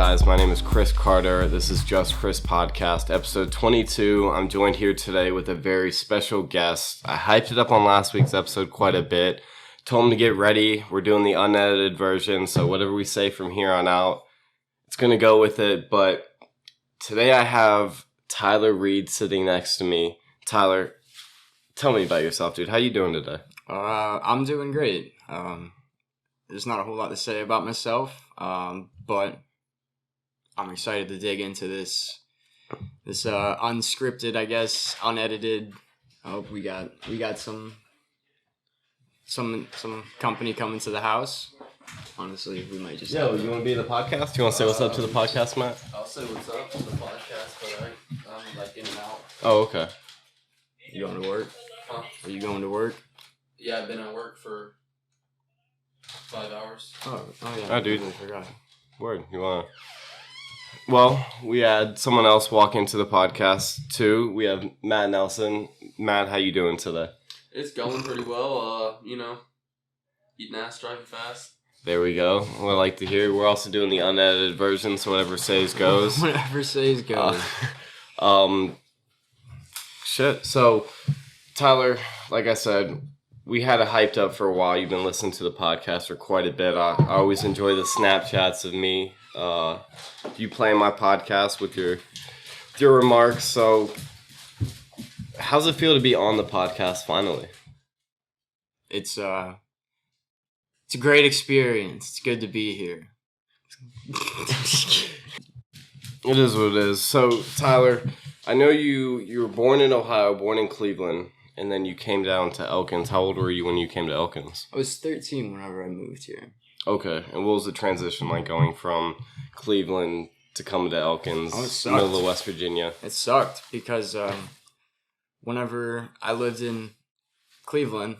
guys? My name is Chris Carter. This is Just Chris Podcast, episode 22. I'm joined here today with a very special guest. I hyped it up on last week's episode quite a bit. Told him to get ready. We're doing the unedited version, so whatever we say from here on out, it's going to go with it. But today I have Tyler Reed sitting next to me. Tyler, tell me about yourself, dude. How you doing today? I'm doing great. There's not a whole lot to say about myself, but I'm excited to dig into this unscripted, I guess, unedited. Oh, we got some company coming to the house. Honestly, we might just. Yo, you want to be in the podcast? You want to say what's up to the podcast, Matt? I'll say what's up to the podcast, but I'm like in and out. Oh, okay. You going to work? Huh? Are you going to work? Yeah, I've been at work for 5 hours. Oh yeah. Oh, dude. I forgot. Word. You want to... Well, we had someone else walk into the podcast, too. We have Matt Nelson. Matt, how you doing today? It's going pretty well. Eating ass, driving fast. There we go. We like to hear. We're also doing the unedited version, so whatever says goes. Whatever says goes. Shit. So, Tyler, like I said, we had it hyped up for a while. You've been listening to the podcast for quite a bit. I always enjoy the Snapchats of me. You playing my podcast with your remarks. So, how's it feel to be on the podcast finally? It's a great experience. It's good to be here. It is what it is. So, Tyler, I know you were born in Ohio, born in Cleveland, and then you came down to Elkins. How old were you when you came to Elkins? I was 13 whenever I moved here. Okay, and what was the transition like going from Cleveland to coming to Elkins, middle of West Virginia? It sucked because whenever I lived in Cleveland,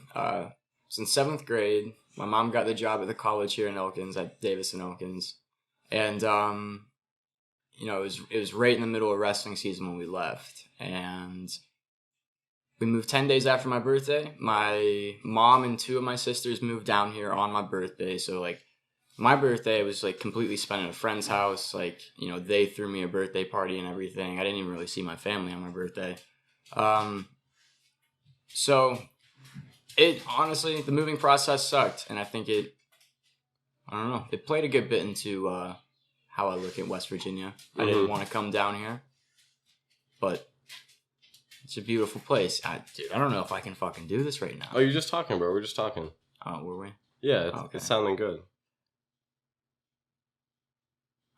since 7th grade, my mom got the job at the college here in Elkins, at Davis and Elkins. And, it was right in the middle of wrestling season when we left. And we moved 10 days after my birthday. My mom and 2 of my sisters moved down here on my birthday. So, my birthday was, completely spent at a friend's house. They threw me a birthday party and everything. I didn't even really see my family on my birthday. So, honestly, the moving process sucked. And I think it played a good bit into how I look at West Virginia. Mm-hmm. I didn't want to come down here. But it's a beautiful place. I don't know if I can fucking do this right now. Oh, you're just talking, bro. We're just talking. Oh, were we? Yeah, it's sounding good.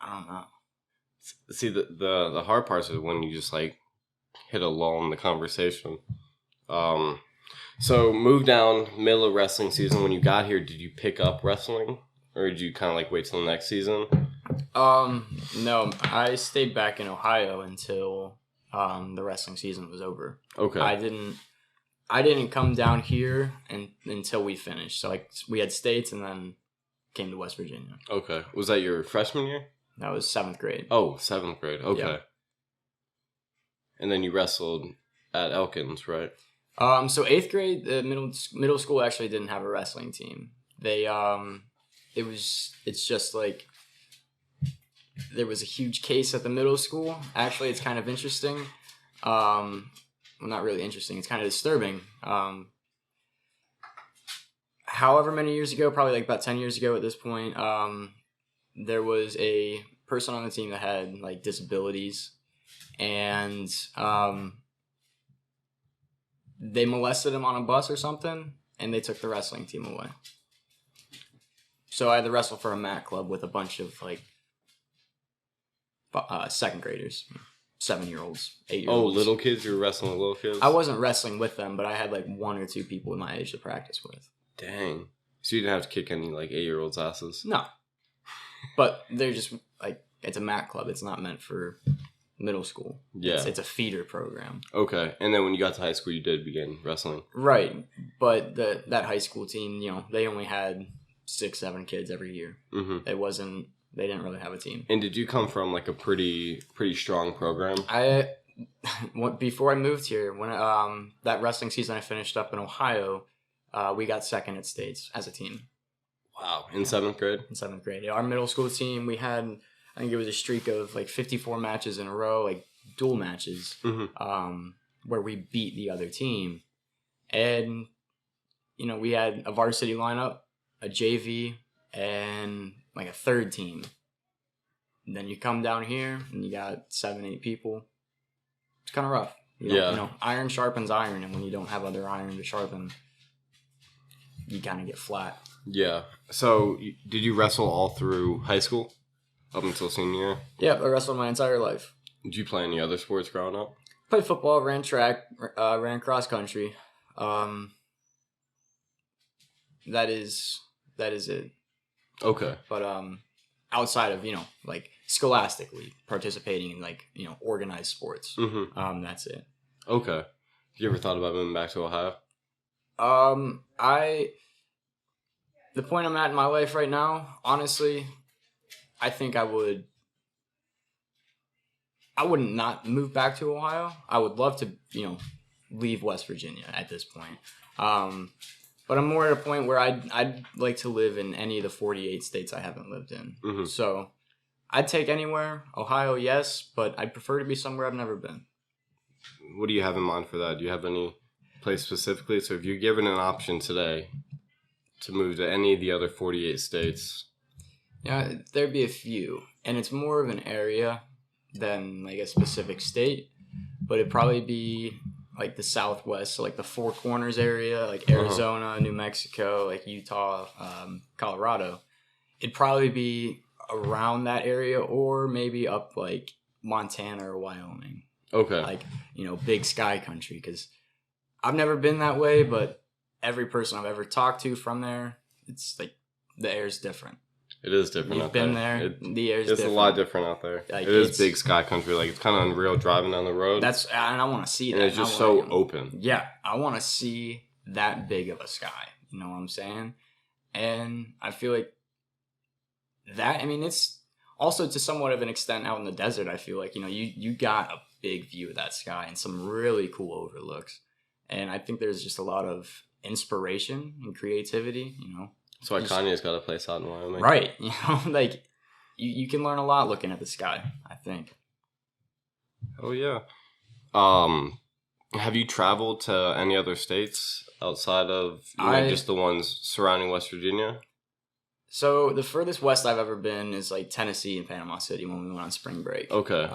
I don't know. See, the hard parts is when you just, hit a lull in the conversation. So, moved down, middle of wrestling season. When you got here, did you pick up wrestling? Or did you kind of, wait till the next season? No. I stayed back in Ohio until... the wrestling season was over. Okay. I didn't come down here until we finished. So we had states and then came to West Virginia. Okay. Was that your freshman year? That was 7th grade. Oh, 7th grade. Okay. Yeah. And then you wrestled at Elkins, right? So 8th grade, the middle school actually didn't have a wrestling team. It's just there was a huge case at the middle school. Actually, it's kind of interesting. Well, not really interesting. It's kind of disturbing. However many years ago, probably about 10 years ago at this point, there was a person on the team that had disabilities, and they molested him on a bus or something, and they took the wrestling team away. So I had to wrestle for a mat club with a bunch of 2nd graders, 7-year-olds, 8-year-olds. Oh, little kids? You were wrestling with little kids? I wasn't wrestling with them, but I had 1 or 2 people my age to practice with. Dang. So you didn't have to kick any 8-year-olds' asses? No. But they're just it's a mat club. It's not meant for middle school. Yeah. It's a feeder program. Okay. And then when you got to high school, you did begin wrestling. Right. But that high school team, they only had 6-7 kids every year. Mm-hmm. They didn't really have a team. And did you come from a pretty strong program? Before I moved here, when that wrestling season I finished up in Ohio, we got 2nd at states as a team. Wow. In 7th grade? In 7th grade. Our middle school team, we had I think it was a streak of like 54 matches in a row, like dual matches, where we beat the other team. And, we had a varsity lineup, a JV, and like a third team. And then you come down here and you got 7-8 people. It's kind of rough. Iron sharpens iron, and when you don't have other iron to sharpen, you kind of get flat. Yeah. So, did you wrestle all through high school up until senior year? Yeah, I wrestled my entire life. Did you play any other sports growing up? Played football, ran track, ran cross country. That is it. Okay. But outside of like scholastically participating in like organized sports, that's it. Okay. You ever thought about moving back to Ohio? The point I'm at in my life right now, honestly, I think I wouldn't not move back to Ohio. I would love to, leave West Virginia at this point. But I'm more at a point where I'd like to live in any of the 48 states I haven't lived in. Mm-hmm. So I'd take anywhere. Ohio, yes, but I'd prefer to be somewhere I've never been. What do you have in mind for that? Do you have any place specifically? So if you're given an option today to move to any of the other 48 states? Yeah, there'd be a few. And it's more of an area than like a specific state. But it'd probably be like the Southwest, so like the Four Corners area, like Arizona, New Mexico, like Utah, Colorado. It'd probably be around that area, or maybe up like Montana or Wyoming. Okay. Like, big sky country, because I've never been that way, but every person I've ever talked to from there, it's like the air's different. It is different. You've been there. The air's different. It's a lot different out there. Like, it is big sky country. Like, it's kind of unreal driving down the road. And I want to see that. And it's just so open. Yeah, I want to see that big of a sky. You know what I'm saying? And I feel like that. I mean, it's also to somewhat of an extent out in the desert. I feel like you got a big view of that sky and some really cool overlooks. And I think there's just a lot of inspiration and creativity. That's why Kanye's got a place out in Wyoming. Right. Like, you can learn a lot looking at the sky, I think. Oh, yeah. Have you traveled to any other states outside of just the ones surrounding West Virginia? So, the furthest west I've ever been is, like, Tennessee and Panama City when we went on spring break. Okay.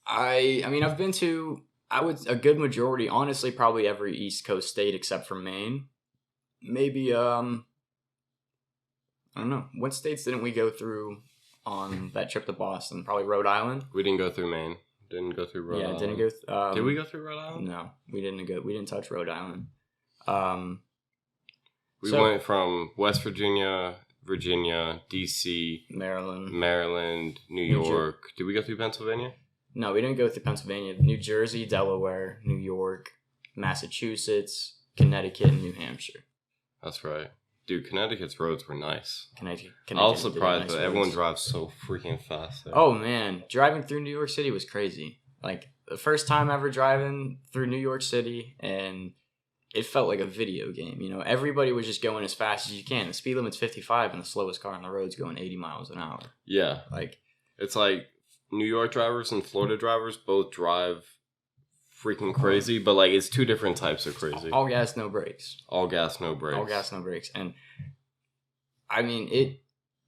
I mean, I've been to, a good majority, honestly, probably every East Coast state except for Maine. Maybe, I don't know. What states didn't we go through on that trip to Boston? Probably Rhode Island. We didn't go through Maine. Didn't go through Rhode Island. Yeah, didn't go. Did we go through Rhode Island? No, we didn't touch Rhode Island. We went from West Virginia, D.C., Maryland, New York. Did we go through Pennsylvania? No, we didn't go through Pennsylvania. New Jersey, Delaware, New York, Massachusetts, Connecticut, and New Hampshire. That's right. Dude, Connecticut's roads were nice. Connecticut I was surprised that everyone drives so freaking fast there. Oh, man. Driving through New York City was crazy. Like, the first time ever driving through New York City, and it felt like a video game. Everybody was just going as fast as you can. The speed limit's 55, and the slowest car on the road's going 80 miles an hour. Yeah. Like, it's like New York drivers and Florida drivers both drive freaking crazy, but like it's two different types of crazy. All gas, no brakes. All gas, no brakes. All gas, no brakes. And I mean,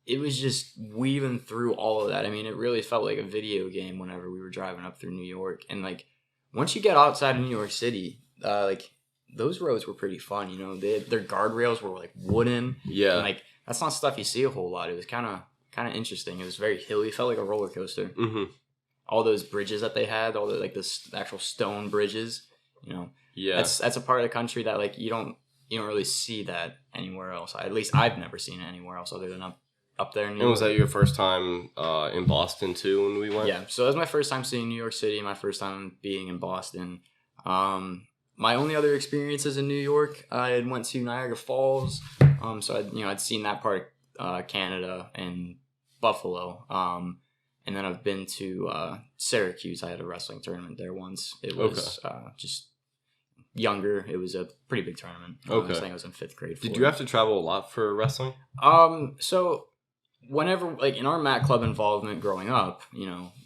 it was just weaving through all of that. I mean, it really felt like a video game whenever we were driving up through New York. And like, once you get outside of New York City, like those roads were pretty fun. Their guardrails were like wooden. Yeah. And, like, that's not stuff you see a whole lot. It was kind of interesting. It was very hilly. It felt like a roller coaster. Mm-hmm. All those bridges that they had, all the like the actual stone bridges, Yeah. That's a part of the country that like you don't really see that anywhere else. At least I've never seen it anywhere else other than up there in New York. And was that your first time in Boston too when we went? Yeah, so that was my first time seeing New York City, my first time being in Boston. My only other experiences in New York, I went to Niagara Falls. So I'd seen that part of Canada and Buffalo. And then I've been to Syracuse. I had a wrestling tournament there once. It was just younger. It was a pretty big tournament. Okay. I think I was in 5th grade. Did you have to travel a lot for wrestling? So whenever, like, in our mat club involvement growing up,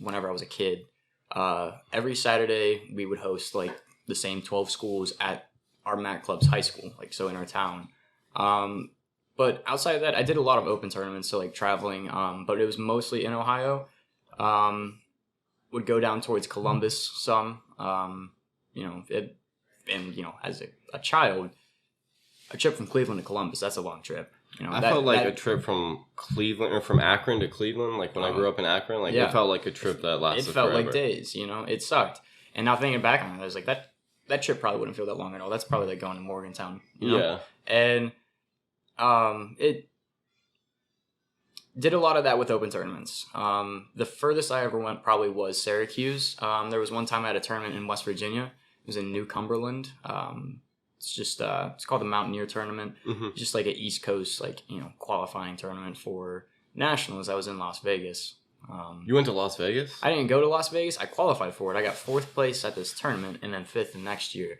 whenever I was a kid, every Saturday we would host, like, the same 12 schools at our mat club's high school, like, so in our town. But outside of that, I did a lot of open tournaments, so, like, traveling, but it was mostly in Ohio. Would go down towards Columbus some, as a child, a trip from Cleveland to Columbus, that's a long trip. I felt like a trip from Cleveland or from Akron to Cleveland. Like when I grew up in Akron, like it felt like a trip that lasted It felt forever. like days, it sucked. And now thinking back on it, I was like, that trip probably wouldn't feel that long at all. That's probably like going to Morgantown, Yeah. And it did a lot of that with open tournaments. The furthest I ever went probably was Syracuse. There was one time I had a tournament in West Virginia. It was in New Cumberland. It's just it's called the Mountaineer Tournament. Mm-hmm. Just like an East Coast qualifying tournament for nationals. I was in Las Vegas. You went to Las Vegas? I didn't go to Las Vegas. I qualified for it. I got 4th place at this tournament and then 5th the next year.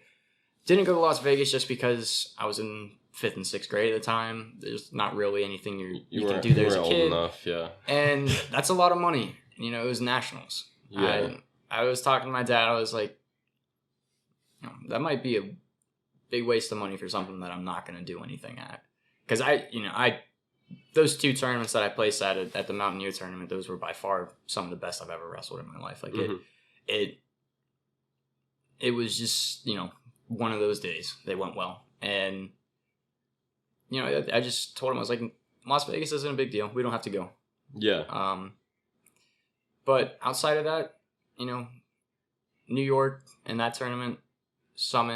Didn't go to Las Vegas just because I was in 5th and 6th grade at the time. There's not really anything you can do there as a kid. Old enough, yeah. And that's a lot of money. It was nationals. Yeah. I was talking to my dad. I was like, that might be a big waste of money for something that I'm not going to do anything at. Because those 2 tournaments that I placed at the Mountaineer Tournament, those were by far some of the best I've ever wrestled in my life. Like it was just, one of those days. They went well. And, I just told him, I was like, Las Vegas isn't a big deal. We don't have to go. Yeah. But outside of that, New York and that tournament, some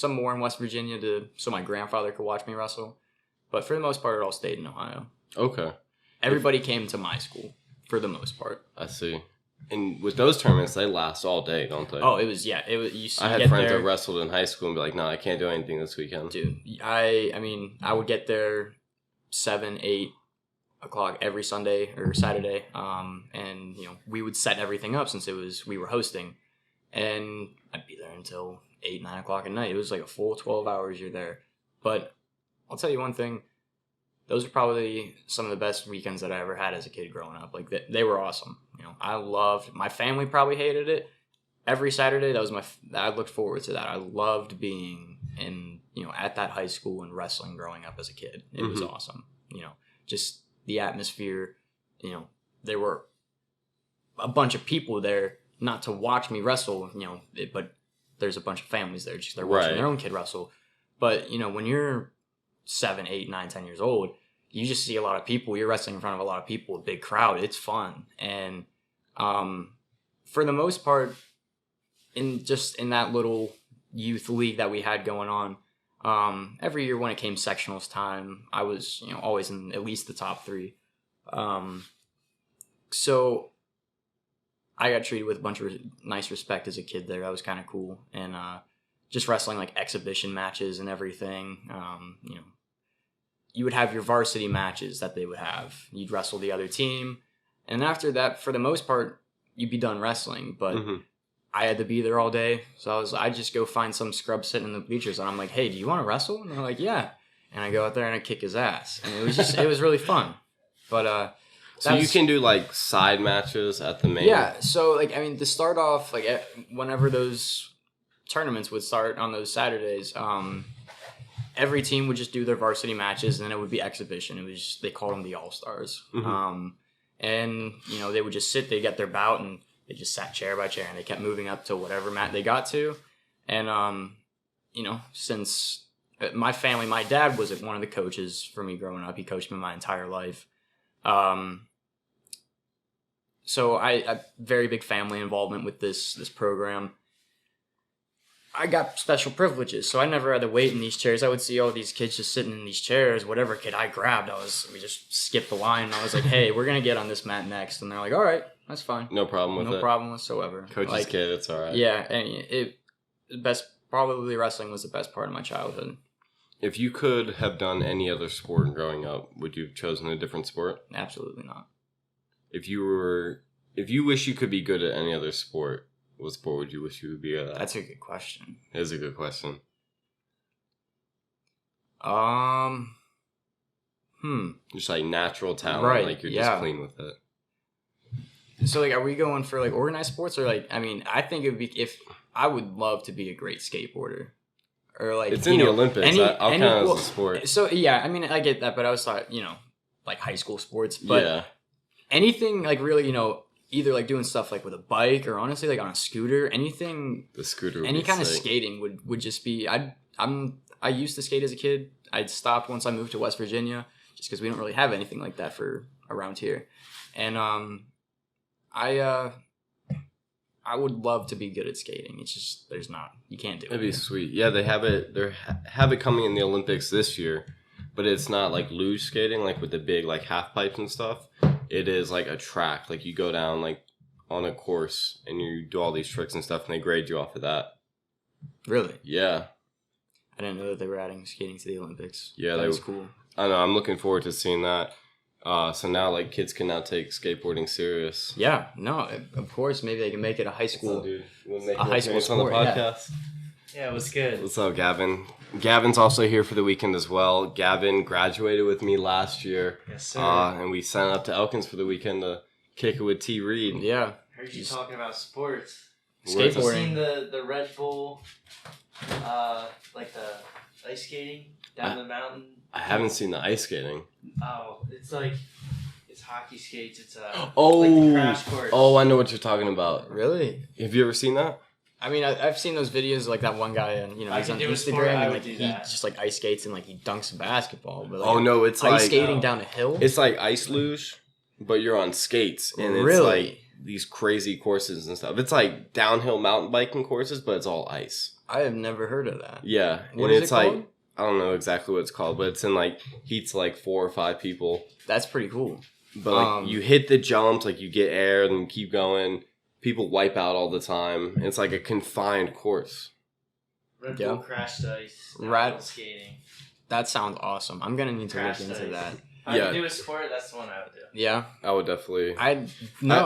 more in West Virginia so my grandfather could watch me wrestle. But for the most part, it all stayed in Ohio. Okay. Everybody came to my school for the most part. I see. And with those tournaments, they last all day, don't they? Oh, it was. I had friends that wrestled in high school and be like, no, I can't do anything this weekend. Dude, I would get there 7, 8 o'clock every Sunday or Saturday. And, we would set everything up since we were hosting. And I'd be there until 8, 9 o'clock at night. It was like a full 12 hours you're there. But I'll tell you one thing. Those are probably some of the best weekends that I ever had as a kid growing up. Like, they were awesome. I loved, my family probably hated it. Every Saturday, I looked forward to that. I loved being in, at that high school and wrestling growing up as a kid. It was awesome. Just the atmosphere, there were a bunch of people there, not to watch me wrestle, but there's a bunch of families there. Just they're watching their own kid wrestle. But, when you're 7, 8, 9, 10 years old, you just see a lot of people. You're wrestling in front of a lot of people, a big crowd. It's fun. And for the most part, in that little youth league that we had going on, every year when it came sectionals time, I was always in at least the top 3. So I got treated with a bunch of nice respect as a kid there. That was kind of cool. And just wrestling like exhibition matches and everything. You would have your varsity matches that they would have. You'd wrestle the other team. And after that, for the most part, you'd be done wrestling. But I had to be there all day. So I'd just go find some scrub sitting in the bleachers. And I'm like, hey, do you want to wrestle? And they're like, yeah. And I go out there and I kick his ass. And it was really fun. But so you can do like side matches at the main? Yeah. So to start off, whenever those tournaments would start on those Saturdays, every team would just do their varsity matches, and then it would be exhibition. It was they called them the All-Stars. And they would just sit, they get their bout, and they just sat chair by chair, and they kept moving up to whatever mat they got to. And since my family, my dad was one of the coaches for me growing up. He coached me my entire life. So I very big family involvement with this program. I got special privileges, so I never had to wait in these chairs. I would see all these kids just sitting in these chairs. Whatever kid I grabbed, we just skipped the line. I was like, hey, we're going to get on this mat next. And they're like, all right, that's fine. No problem with it. No problem whatsoever. Coach's kid, it's all right. Yeah, and probably wrestling was the best part of my childhood. If you could have done any other sport growing up, would you have chosen a different sport? Absolutely not. If you wish you could be good at any other sport, what sport would you wish you would be good at? That's a good question. It is a good question. Just like natural talent, Right, like you're yeah. just clean with it. So like, are we going for like organized sports or like? I mean, I think it would be if I would love to be a great skateboarder, or like It's in the Olympics. I'll count it well, as a sport. So yeah, I mean, I get that, but I was thought like high school sports, but Yeah, anything like really either like doing stuff like with a bike or honestly like on a scooter, anything, the scooter. Would any be kind of sick. skating would just be. I used to skate as a kid. I stopped once I moved to West Virginia just because we don't really have anything like that for around here, and I would love to be good at skating. It's just you can't do it. It'd be sweet. Yeah, they have it. Have it coming in the Olympics this year, but it's not like luge skating, like with the big like half pipes and stuff. It is like a track. Like you go down like on a course and you do all these tricks and stuff, and they grade you off of that. Really? Yeah. I didn't know that they were adding skating to the Olympics. Yeah, that was cool. I know. I'm looking forward to seeing that. So now, like, kids can now take skateboarding serious. Yeah, no, of course. Maybe they can make it a high school, dude? a high school sport on the podcast. Yeah, it was good. What's up, Gavin? Gavin's also here for the weekend as well. Gavin graduated with me last year. Yes, sir. And we sent up to Elkins for the weekend to kick it with T. Reed. Yeah, Heard you talking about sports. skateboarding. You seen the Red Bull, like the ice skating down the mountain? I haven't seen the ice skating. Oh, it's hockey skates. It's like the Oh, crash course. I know what you're talking about. Really? Have you ever seen that? I mean, I've seen those videos like that one guy, and I he's could on do a sport, Instagram, I and would like do he that. just like ice skates and like he dunks a basketball. But like, Oh no, it's ice like skating down a hill. it's like ice luge, but you're on skates, and it's Really? like these crazy courses and stuff. It's like downhill mountain biking courses, but it's all ice. I have never heard of that. Yeah, What and is it's it like called? I don't know exactly what it's called, but it's in like heats like 4 or 5 people. That's pretty cool. But like you hit the jumps, like you get air and keep going. People wipe out all the time. It's like a confined course. Red Yeah. Bull crashed ice. Rad- downhill skating. That sounds awesome. I'm gonna need to look Crash into ice. that. If I Yeah. could do a sport, that's the one I would do. Yeah, I would definitely.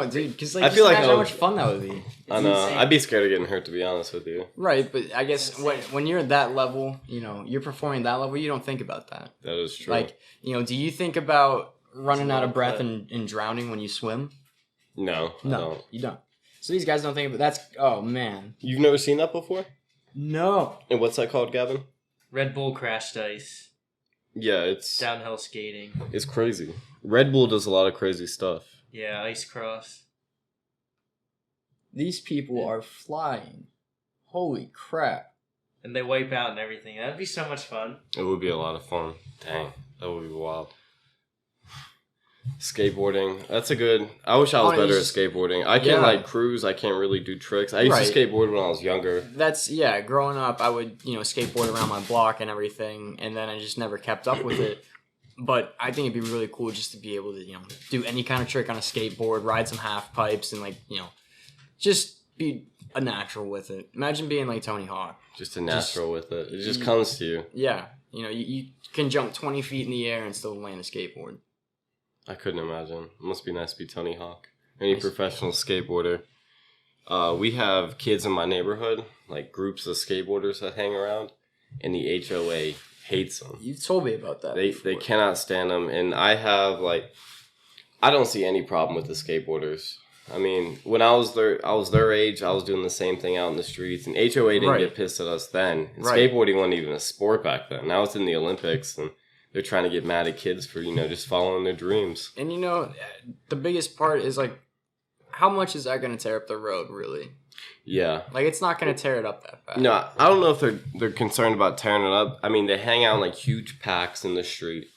dude, because like I feel like imagine I how would- much fun that would be. I know. insane. I'd be scared of getting hurt, to be honest with you. Right, but I guess It's when insane. you're at that level, you're performing that level, you don't think about that. That is true. Like, do you think about running a out lot of of breath play. and drowning when you swim? no, I don't. You don't. So these guys don't think about that's. Oh man, You've never seen that before? no. And what's that called, Gavin? Red Bull crashed ice. Yeah, it's Downhill skating. crazy. Red Bull does a lot of crazy stuff. Yeah, ice cross. These people are flying. Holy crap! And they wipe out and everything. That'd be so much fun. It would be a lot of fun. Dang, that would be wild. Skateboarding. That's a good. I wish I was better at skateboarding. I can Yeah. like cruise. I can't really do tricks. I used Right. to skateboard when I was younger. That's growing up, I would skateboard around my block and everything, and then I just never kept up with it. But I think it'd be really cool just to be able to do any kind of trick on a skateboard, ride some half pipes, and just be a natural with it. Imagine being like Tony Hawk. Just a natural with it. It just comes to you. Yeah, you can jump 20 feet in the air and still land a skateboard. I couldn't imagine. It must be nice to be Tony Hawk. Any Nice. professional skateboarder. We have kids in my neighborhood, like groups of skateboarders that hang around, and the HOA hates them. You've told me about that. They before. cannot stand them, and I have I don't see any problem with the skateboarders. I mean, when I was their age, I was doing the same thing out in the streets, and HOA didn't Right. get pissed at us then. And Right. skateboarding wasn't even a sport back then. Now it's in the Olympics, and they're trying to get mad at kids for just following their dreams. And the biggest part is like, how much is that going to tear up the road, really? Yeah. Like, it's not going to tear it up that bad. No, I don't know if they're concerned about tearing it up. I mean, they hang out in like huge packs in the street,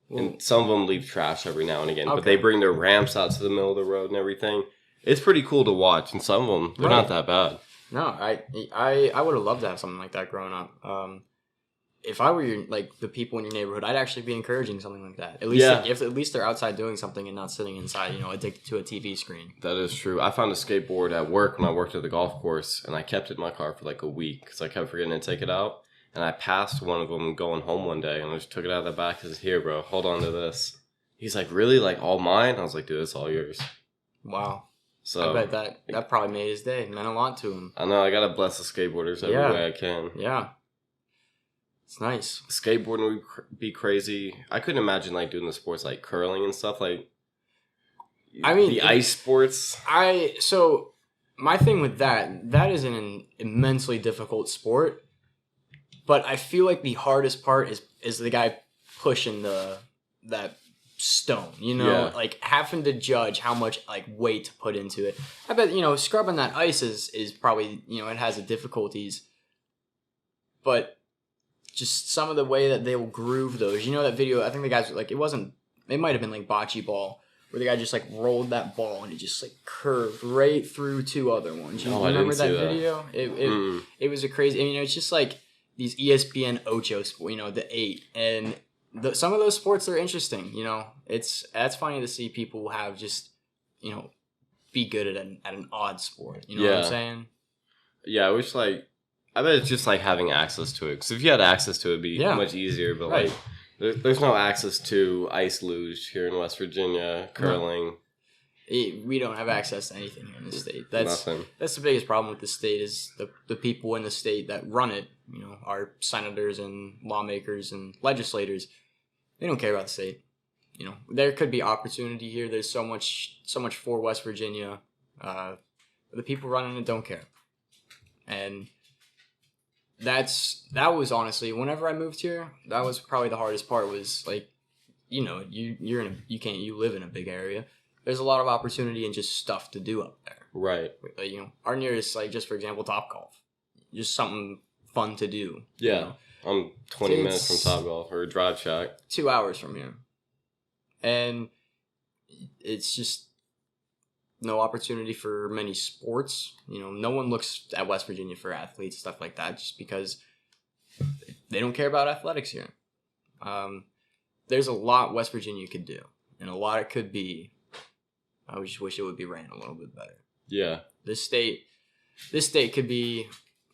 and some of them leave trash every now and again. But Okay. they bring their ramps out to the middle of the road and everything. It's pretty cool to watch, and some of them they're not that bad. No, I would have loved to have something like that growing up. If I were the people in your neighborhood, I'd actually be encouraging something like that. At least, Yeah. if at least they're outside doing something and not sitting inside, addicted to a TV screen. That is true. I found a skateboard at work when I worked at the golf course, and I kept it in my car for like a week because I kept forgetting to take it out. And I passed one of them going home one day, and I just took it out of the back and said, "Here, bro, hold on to this." He's like, "Really? Like all mine?" I was like, "Dude, it's all yours." Wow. So I bet that probably made his day. It meant a lot to him. I know I gotta bless the skateboarders every Yeah. way I can. Yeah. It's nice. Skateboarding would be crazy. I couldn't imagine like doing the sports like curling and stuff like. I mean, the ice sports. So my thing with that is an immensely difficult sport, but I feel like the hardest part is the guy pushing that stone, like having to judge how much like weight to put into it. I bet scrubbing that ice is probably it has its difficulties, but just some of the way that they will groove those. That video, I think the guys like it might have been like bocce ball, where the guy just like rolled that ball and it just like curved right through two other ones. You remember that video? It was a crazy. It's just like these ESPN Ocho sport, the 8, and some of those sports are interesting. That's funny to see people have just be good at an odd sport. You know what I'm saying? Yeah, I bet it's just like having access to it. Because if you had access to it, it'd be much easier. But like, there's no access to ice luge here in West Virginia, curling. No. We don't have access to anything here in the state. That's Nothing. That's the biggest problem with the state is the people in the state that run it. Our senators and lawmakers and legislators. They don't care about the state. There could be opportunity here. There's so much for West Virginia. The people running it don't care. And that was honestly, whenever I moved here, that was probably the hardest part was like, you live in a big area. There's a lot of opportunity and just stuff to do up there. Right. Like, our nearest, like, just for example, Topgolf. Just something fun to do. Yeah. I'm 20 minutes from Topgolf or Drive Shack. 2 hours from here. And it's just no opportunity for many sports. No one looks at West Virginia for athletes, stuff like that, just because they don't care about athletics here. There's a lot West Virginia could do, and a lot it could be. I just wish it would be ran a little bit better. Yeah. This state could be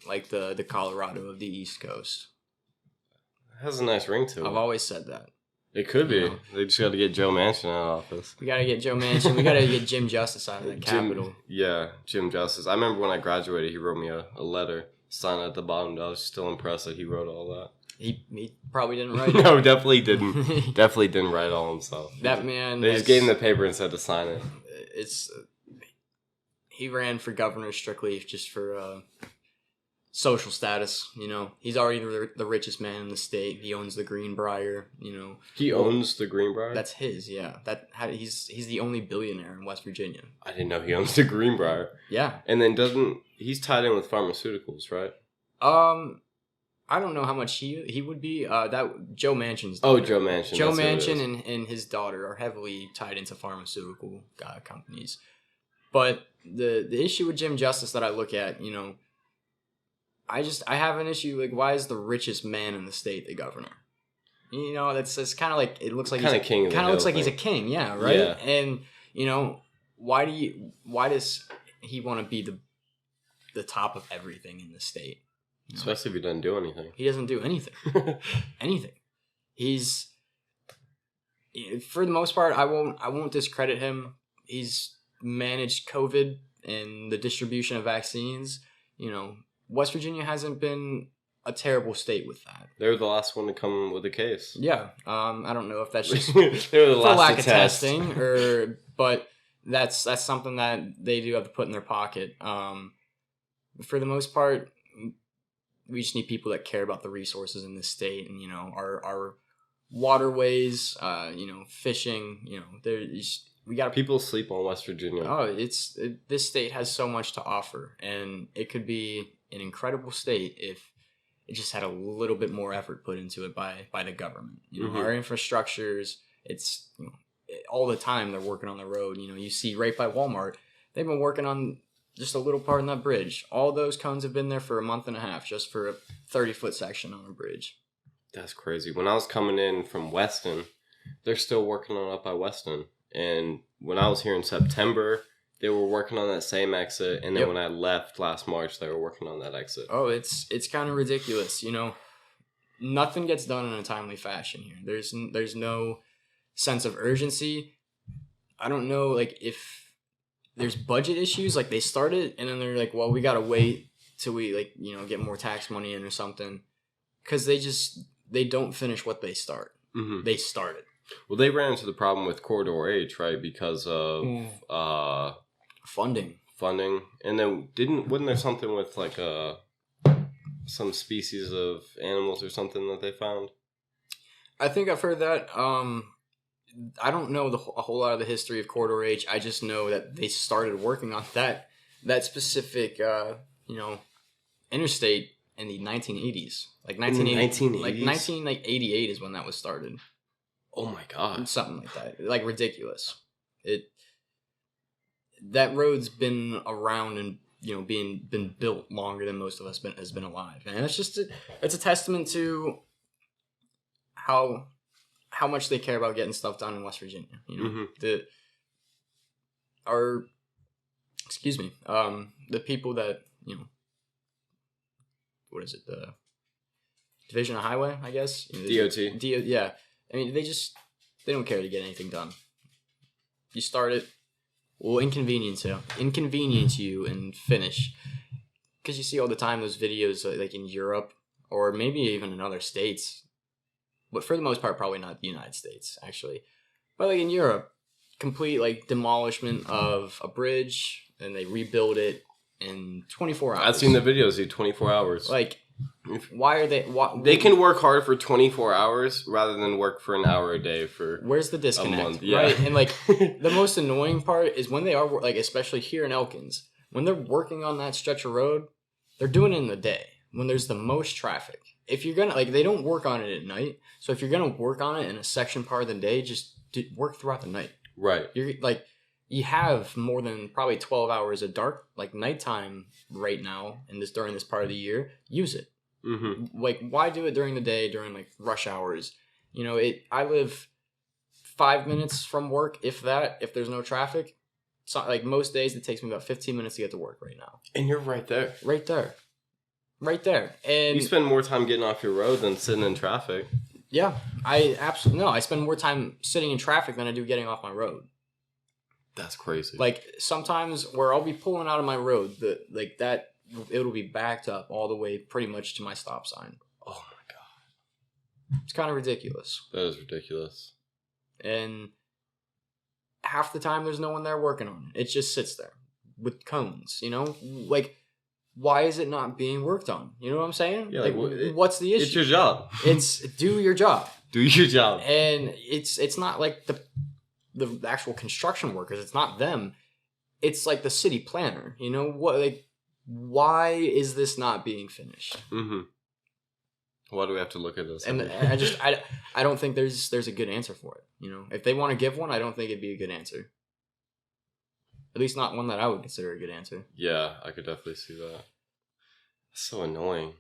like the Colorado of the East Coast. It has a nice ring to it. I've always said that. It could be. They just got to get Joe Manchin out of office. We got to get Joe Manchin. We got to get Jim Justice out of the Capitol. Jim Justice. I remember when I graduated, he wrote me a letter, signed at the bottom. I was still impressed that he wrote all that. He probably didn't write it. No, definitely didn't. Definitely didn't write it all himself. That man. They just gave him the paper and said to sign it. He ran for governor strictly just for social status. He's already the richest man in the state. He owns the Greenbrier. He owns the Greenbrier. That's his. Yeah. He's the only billionaire in West Virginia. I didn't know he owns the Greenbrier. Yeah. And then he's tied in with pharmaceuticals, right? I don't know how much he would be. That Joe Manchin's daughter. Joe Manchin. Joe Manchin and his daughter are heavily tied into pharmaceutical companies. But the issue with Jim Justice that I look at, I have an issue like, why is the richest man in the state the governor? That's kind of like, it looks like he's a king. Kind of looks like he's a king, yeah, right. Yeah. And why does he want to be the top of everything in the state? Especially if he doesn't do anything. He doesn't do anything. Anything. He's, for the most part, I won't discredit him. He's managed COVID and the distribution of vaccines. West Virginia hasn't been a terrible state with that. They were the last one to come with a case. Yeah. I don't know if that's just they were the last lack of testing but that's something that they do have to put in their pocket. For the most part, we just need people that care about the resources in this state and, our waterways, fishing, we got people sleep on West Virginia. Oh, this state has so much to offer, and it could be an incredible state if it just had a little bit more effort put into it by the government. Our infrastructures, it's all the time they're working on the road. You see right by Walmart, they've been working on just a little part in that bridge. All those cones have been there for a month and a half just for a 30-foot section on a bridge. That's crazy. When I was coming in from Weston, they're still working on up by Weston. And when I was here in September, they were working on that same exit. And then when I left last March, they were working on that exit. Oh, it's kind of ridiculous. Nothing gets done in a timely fashion here. There's no sense of urgency. I don't know, like, if there's budget issues, like they started and then they're like, well, we got to wait till we get more tax money in or something. because they don't finish what they start. Mm-hmm. They start it. Well, they ran into the problem with Corridor H, right? Because of Funding. And then wasn't there something with like some species of animals or something that they found? I think I've heard that. I don't know a whole lot of the history of Corridor H. I just know that they started working on that specific interstate in the 1980s. Like 1980, like 1988 is when that was started. Oh my god. Something like that. Like ridiculous. That road's been around and been built longer than most of us has been alive. And it's a testament to how much they care about getting stuff done in West Virginia. The people that, what is it? The Division of Highway, I guess. DOT. Yeah. I mean, they don't care to get anything done. You start it, we'll inconvenience you and finish. Because you see all the time those videos like in Europe or maybe even in other states. But for the most part, probably not the United States, actually. But like in Europe, complete like demolishment of a bridge and they rebuild it in 24 hours. I've seen the videos, dude, 24 hours. Like, why are they... They can work hard for 24 hours rather than work for an hour a day for Where's the disconnect? a month. Yeah. Right? And like, the most annoying part is when they are, like, especially here in Elkins, when they're working on that stretch of road, they're doing it in the day when there's the most traffic. If you're gonna, like, they don't work on it at night. So if you're gonna work on it in a section part of the day, just work throughout the night. Right. You're like... You have more than probably 12 hours of dark, like nighttime right now, during this part of the year. Use it. Mm-hmm. Like, why do it during the day, during like rush hours? I live 5 minutes from work, if there's no traffic. So, like most days, it takes me about 15 minutes to get to work right now. And you're right there. Right there. And you spend more time getting off your road than sitting in traffic. Yeah, I spend more time sitting in traffic than I do getting off my road. That's crazy. Like, sometimes where I'll be pulling out of my road, it'll be backed up all the way pretty much to my stop sign. Oh my god. It's kind of ridiculous. That is ridiculous. And half the time there's no one there working on it. It just sits there with cones, Like, why is it not being worked on? You know what I'm saying? Yeah, what's the issue? It's your job. It's do your job. Do your job. And it's not like the actual construction workers, it's not them. It's like the city planner. Why is this not being finished? Mm-hmm. Why do we have to look at this? And I don't think there's a good answer for it. If they want to give one, I don't think it'd be a good answer. At least not one that I would consider a good answer. Yeah, I could definitely see that. That's so annoying.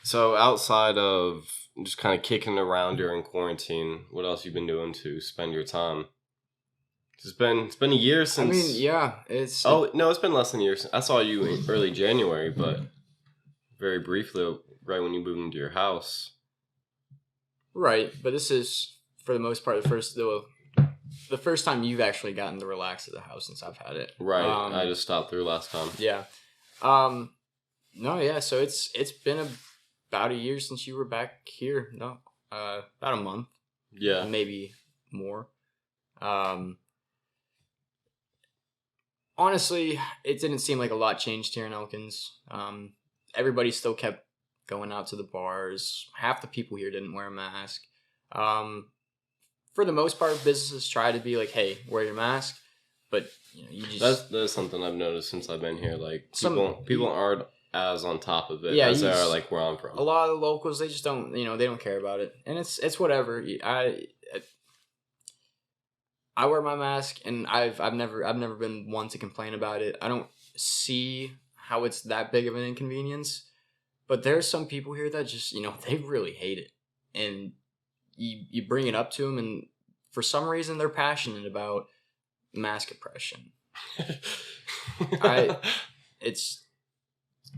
So outside of just kind of kicking around during quarantine, what else you been doing to spend your time? It's been a year since. I mean, yeah, it's. Oh no, it's been less than a year. I saw you in early January, but very briefly, right when you moved into your house. Right, but this is for the most part the first time you've actually gotten to relax at the house since I've had it. Right, I just stopped through last time. Yeah. No, yeah. So it's been about a year since you were back here. No, about a month. Yeah, maybe more. Honestly, it didn't seem like a lot changed here in Elkins. Everybody still kept going out to the bars. Half the people here didn't wear a mask. For the most part, businesses try to be like, "Hey, wear your mask," but you just that's something I've noticed since I've been here. Like people aren't as on top of it as they are like where I'm from. A lot of the locals, they just don't, they don't care about it, and it's whatever. I wear my mask, and I've never been one to complain about it. I don't see how it's that big of an inconvenience, but there's some people here that just they really hate it, and you bring it up to them, and for some reason they're passionate about mask oppression.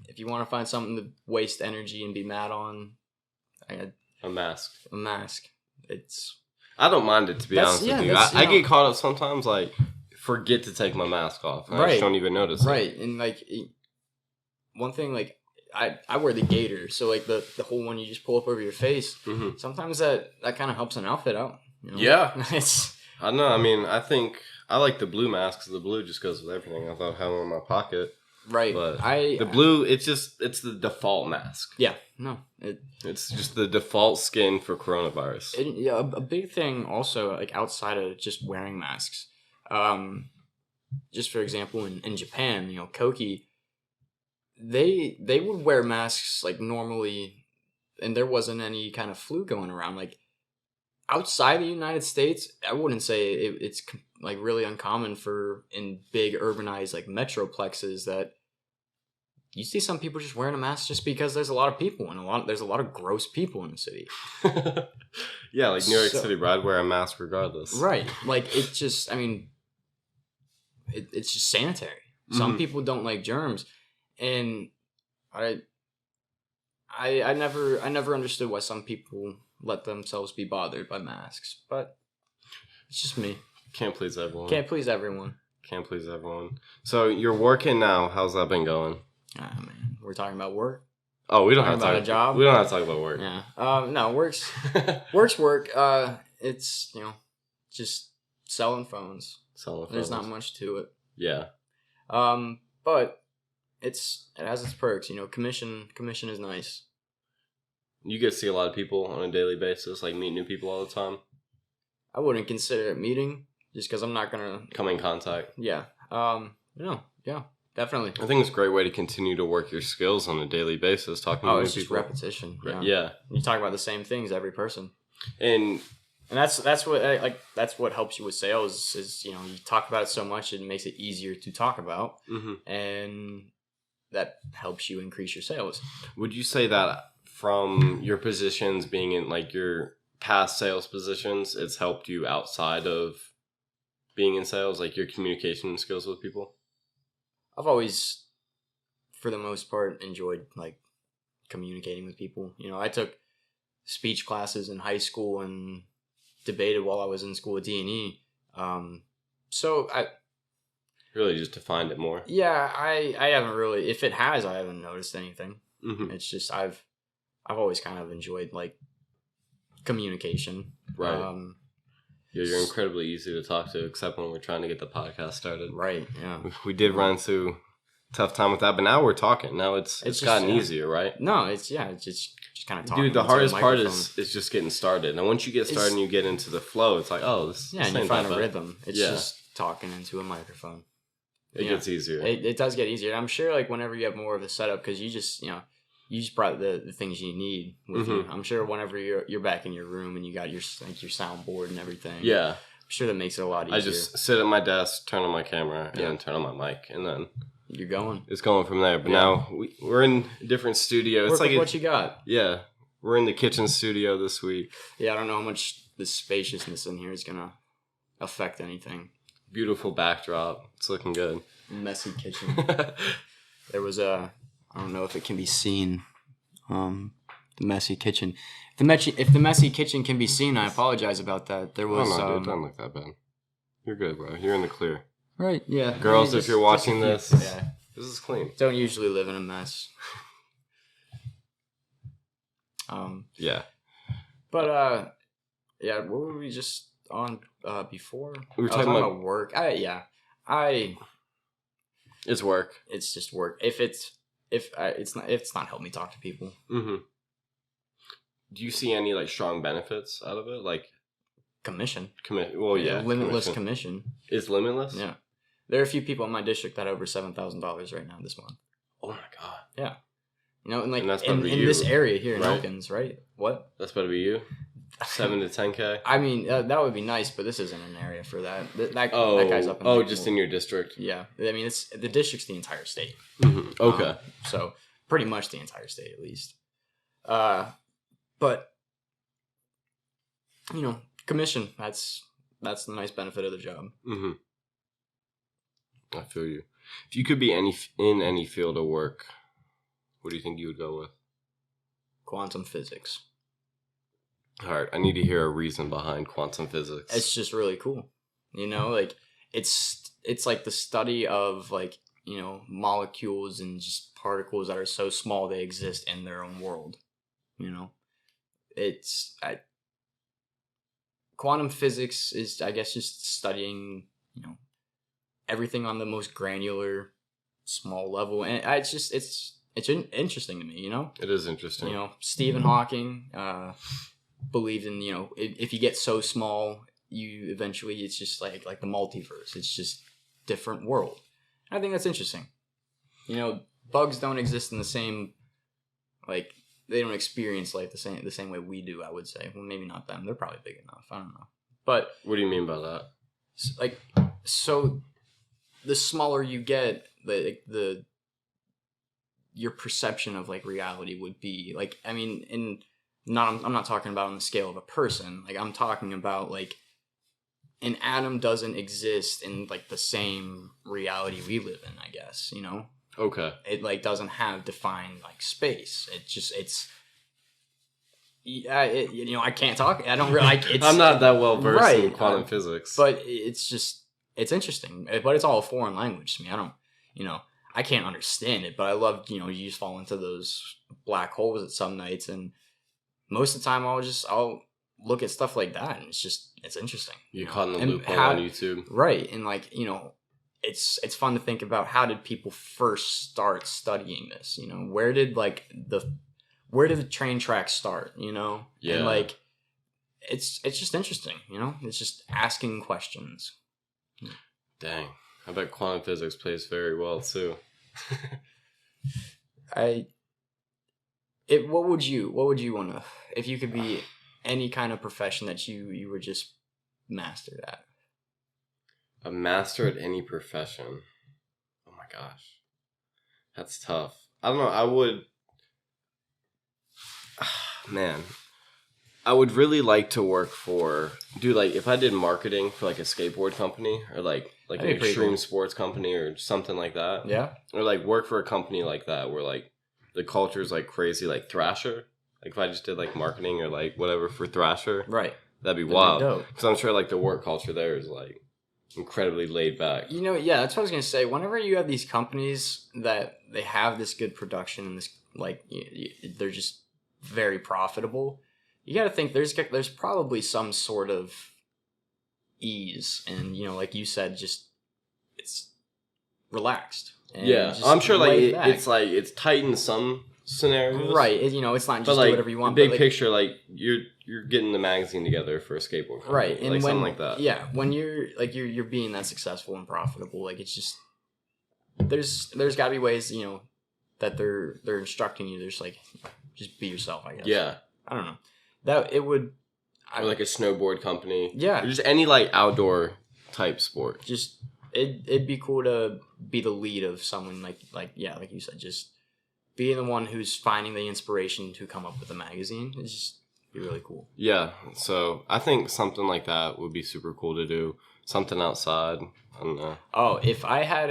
If you want to find something to waste energy and be mad on, a mask. I don't mind it, to be honest with you. I get caught up sometimes, like, forget to take my mask off. And I just don't even notice it. Right, and, like, one thing, like, I wear the gaiter, so like the whole one you just pull up over your face. Mm-hmm. Sometimes that kind of helps an outfit out. You know? Yeah. It's I don't know. I mean, I think I like the blue mask because the blue just goes with everything. I thought I had one in my pocket. right. But the blue, it's the default mask. Yeah. No. It's just the default skin for coronavirus. Yeah. A big thing also, like outside of just wearing masks, just for example, in Japan, you know, Koki, they would wear masks like normally, and there wasn't any kind of flu going around. Like outside the United States, I wouldn't say it's like really uncommon for in big urbanized like metroplexes that you see some people just wearing a mask just because there's a lot of people and there's a lot of gross people in the city. Yeah, like New York City, bro. I'd wear a mask regardless. Right. Like it just, I mean, it's just sanitary. Some people don't like germs, and I never understood why some people let themselves be bothered by masks, but it's just me. Can't please everyone. Can't please everyone. Can't please everyone. So you're working now. How's that been going? Ah, man, we're talking about work. Oh, we don't have to Talking talk about a job? We don't have to talk about work. Yeah. No, work's work. It's just selling phones. There's not much to it. Yeah. But it has its perks. You know, commission is nice. You get to see a lot of people on a daily basis, like meet new people all the time. I wouldn't consider it meeting just because I'm not gonna come in contact. Yeah. Yeah. Definitely. I think it's a great way to continue to work your skills on a daily basis. Talking to new it's people. just repetition. Yeah. You talk about the same things every person. And that's what that's what helps you with sales is you talk about it so much it makes it easier to talk about, and that helps you increase your sales. Would you say that from your positions being in like your past sales positions, it's helped you outside of being in sales, like your communication skills with people? I've always, for the most part, enjoyed like communicating with people. You know, I took speech classes in high school and debated while I was in school at D&E. So I really just defined it more. Yeah, I haven't really. If it has, I haven't noticed anything. It's just I've always kind of enjoyed like communication. Right. Yeah, you're incredibly easy to talk to, except when we're trying to get the podcast started. Right. Yeah. We did run into a tough time with that, but now we're talking. Now it's gotten easier, right? No, it's just kind of talking. Dude, the hardest part is just getting started. And once you get started and you get into the flow, it's like, this and you find a rhythm. It's just talking into a microphone. It gets easier. It does get easier. I'm sure, like whenever you have more of a setup, because you just brought the things you need with you. I'm sure whenever you're back in your room and you got your soundboard and everything. Yeah. I'm sure that makes it a lot easier. I just sit at my desk, turn on my camera, and then turn on my mic, and then you're going. It's going from there. But now we're in a different studio. It's like what you got. Yeah. We're in the kitchen studio this week. Yeah, I don't know how much the spaciousness in here is gonna affect anything. Beautiful backdrop. It's looking good. Messy kitchen. There was I don't know if it can be seen. The messy kitchen. If the messy kitchen can be seen, I apologize about that. There was. No, dude, don't look that bad. You're good, bro. You're in the clear. Right. Yeah. Girls, if you're watching this, this is clean. Don't usually live in a mess. Yeah. But what were we just on before? We were talking about work. It's work. It's just work. It's not helped me talk to people. Do you see any like strong benefits out of it, like commission? Limitless commission. Is limitless? Yeah. There are a few people in my district that have over $7,000 right now this month. Oh my god. Yeah. And like and in this area here in Elkins, right? What? That's better be you. 7 to 10K. I mean, that would be nice, but this isn't an area for that. That guy's up. Just in your district. Yeah, I mean, it's the district's the entire state. Okay. So pretty much the entire state, at least. But commission. That's the nice benefit of the job. I feel you. If you could be in any field of work, what do you think you would go with? Quantum physics. All right, I need to hear a reason behind quantum physics. It's just really cool. Like it's like the study of like molecules and just particles that are so small they exist in their own world. Quantum physics is, I guess, just studying, everything on the most granular, small level, and it's interesting to me. It is interesting. Stephen Hawking believed in, if you get so small, you eventually, it's just like the multiverse. It's just different world. I think that's interesting. Bugs don't exist in the same, they don't experience life the same way we do, I would say. Well, maybe not them. They're probably big enough. I don't know. But what do you mean by that? So the smaller you get, your perception of reality would be I'm not talking about on the scale of a person. I'm talking about an atom doesn't exist in the same reality we live in, I guess, Okay. It doesn't have defined space. I can't talk. I don't really I'm not that well versed in right, quantum physics. But it's interesting. But it's all a foreign language to me. I don't, I can't understand it, but I love, you just fall into those black holes at some nights, and most of the time I'll look at stuff like that, and it's interesting. You're caught in the loophole on YouTube. Right. And it's fun to think about, how did people first start studying this? Where did the train tracks start? Yeah. And it's just interesting. It's just asking questions. Dang, I bet quantum physics plays very well too. What would you want to, if you could be any kind of profession that you were just mastered at? A master at any profession. Oh my gosh. That's tough. I don't know. I would... Man. I would really like to work for... if I did marketing for a skateboard company or an extreme sports company or something like that. Yeah. Or work for a company like that where the culture's crazy, Thrasher. If I just did marketing or whatever for Thrasher. Right. That'd be wild. Because I'm sure the work culture there is incredibly laid back. Yeah, that's what I was gonna say. Whenever you have these companies that they have this good production and this they're just very profitable, you got to think there's probably some sort of ease, and like you said, just it's relaxed. And yeah, I'm sure it's tight in some scenarios, right? It's not just do whatever you want. Big picture, you're getting the magazine together for a skateboard company, right? And something like that. Yeah, when you're you're being that successful and profitable, it's just there's got to be ways that they're instructing you. There's just be yourself, I guess. Yeah, I don't know that it would. Or a snowboard company. Yeah, or just any outdoor type sport. Just it'd be cool to be the lead of someone like you said, just being the one who's finding the inspiration to come up with a magazine. It's just be really cool. Yeah, so I think something like that would be super cool to do. Something outside. I don't know. Oh, if I had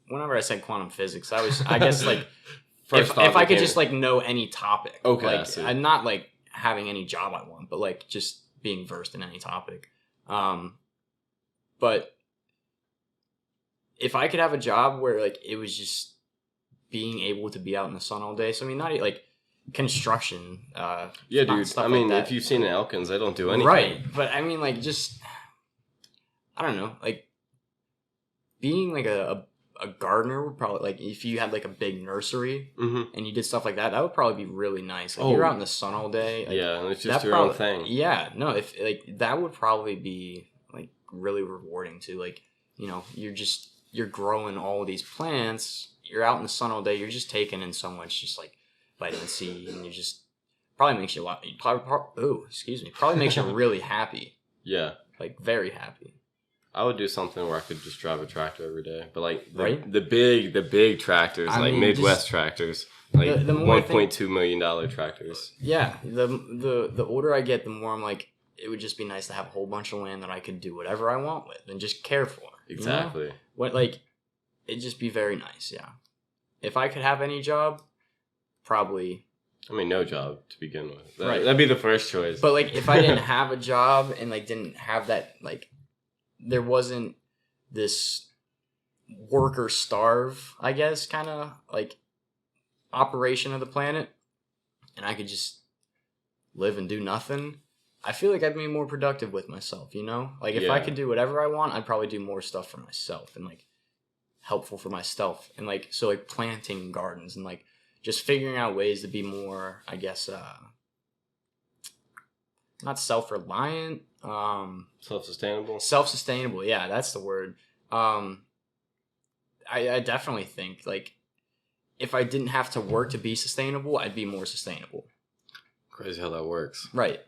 whenever I said quantum physics, I guess if I could just know any topic. Okay. I'm not having any job I want, but just being versed in any topic. But if I could have a job where it was just being able to be out in the sun all day. So not construction. Yeah, dude. If you've seen Elkins, they don't do anything. Right, but just I don't know, being a gardener would probably if you had a big nursery and you did stuff like that, that would probably be really nice. You're out in the sun all day. Yeah, and it's just your own thing. Yeah, no, if that would probably be really rewarding too. You're growing all these plants. You're out in the sun all day. You're just taking in so much, just vitamin C, and you just probably makes you probably makes you really happy. Yeah, very happy. I would do something where I could just drive a tractor every day, but the big tractors, Midwest tractors, the $1.2 million tractors. Yeah, the older I get, the more I'm it would just be nice to have a whole bunch of land that I could do whatever I want with and just care for. Exactly. It'd just be very nice. Yeah. If I could have any job, probably. No job to begin with. Right. That'd be the first choice. But if I didn't have a job and didn't have that there wasn't this work or starve, I guess, kind of like operation of the planet, and I could just live and do nothing, I feel like I'd be more productive with myself, you know? Like, if I could do whatever I want, I'd probably do more stuff for myself and, like, helpful for myself. And, like, so, like, planting gardens and, like, just figuring out ways to be more, I guess, not self-reliant, Self-sustainable? self-sustainable, yeah, that's the word. I definitely think, like, if I didn't have to work to be sustainable, I'd be more sustainable. Crazy how that works. Right.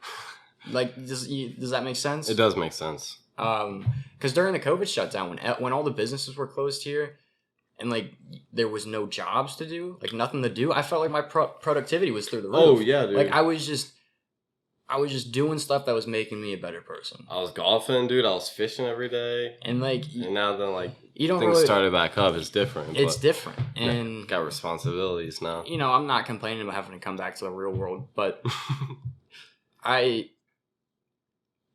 Like, does that make sense? It does make sense. Because during the COVID shutdown, when all the businesses were closed here, and like there was no jobs to do, like nothing to do, I felt like my productivity was through the roof. Oh yeah, dude. Like I was just doing stuff that was making me a better person. I was golfing, dude. I was fishing every day. And like, and now then, like, you don't things really, started back up. It's different. It's different, and got responsibilities now. You know, I'm not complaining about having to come back to the real world, but I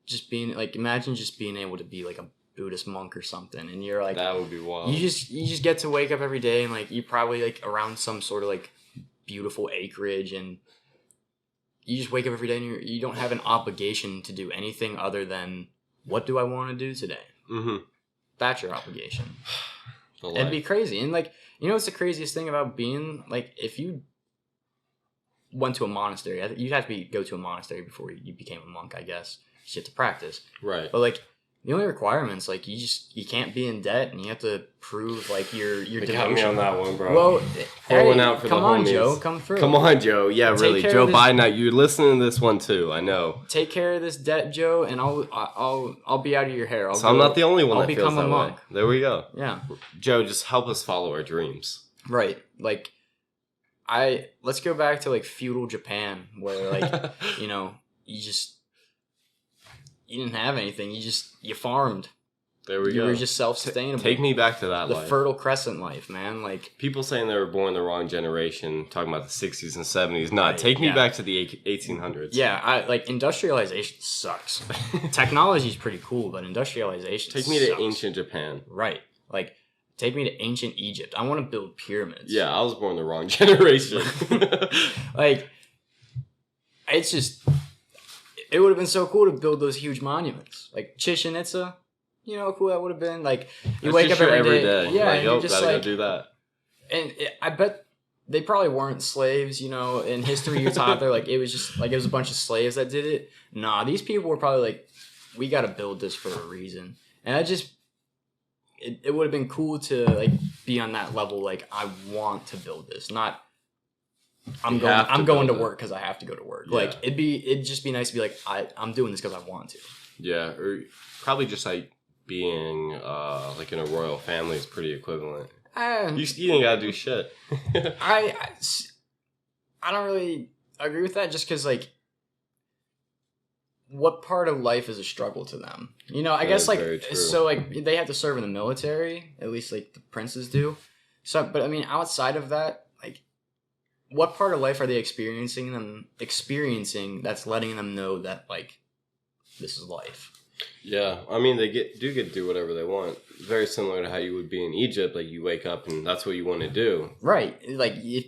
just being like, imagine just being able to be like a Buddhist monk or something, and you're like, that would be wild. You just get to wake up every day, and like you probably like around some sort of like beautiful acreage, and you just wake up every day, and you don't have an obligation to do anything other than what do I want to do today. Mm-hmm. That's your obligation. It'd be crazy, and like, you know what's the craziest thing about being like, if you went to a monastery, you'd have to go to a monastery before you became a monk, I guess. You have to practice, right? But like the only requirements, like you can't be in debt, and you have to prove like your devotion. Got me on that one, bro. Well, pour one out for the homies. Come on, Joe, come through. Come on, Joe. Yeah, really, Joe Biden. You're listening to this one too. I know. Take care of this debt, Joe, and I'll be out of your hair. I'm not the only one that feels that monk. way. There we go. Yeah, Joe, just help us follow our dreams. Right, like let's go back to like feudal Japan, where like you know you didn't have anything. You farmed. There we go. You were just self-sustainable. Take me back to that life. The Fertile Crescent life, man. Like people saying they were born the wrong generation, talking about the 60s and 70s. Nah, right, take me back to the 1800s. Yeah, like industrialization sucks. Technology is pretty cool, but industrialization Take me to ancient Japan. Right. Like take me to ancient Egypt. I want to build pyramids. Yeah, I was born the wrong generation. Like it's just it would have been so cool to build those huge monuments. Like Chichen Itza. You know how cool that would have been? Like, you wake up every day. Yeah, and you're just gotta go do that. And I bet they probably weren't slaves, you know, in history you're taught there. Like, it was a bunch of slaves that did it. Nah, these people were probably like, we gotta build this for a reason. And it would have been cool to, like, be on that level. Like, I want to build this. Not, I'm going to work because I have to go to work. Yeah. Like, it'd just be nice to be like, I'm doing this because I want to. Yeah, or probably just like, being like in a royal family is pretty equivalent. You ain't gotta do shit. I don't really agree with that, just because like, what part of life is a struggle to them? You know, I guess like so like they have to serve in the military, at least like the princes do. So, but I mean, outside of that, like, what part of life are they experiencing that's letting them know that like this is life? Yeah, I mean, they get to do whatever they want. Very similar to how you would be in Egypt. Like, you wake up and that's what you want to do. Right. Like, you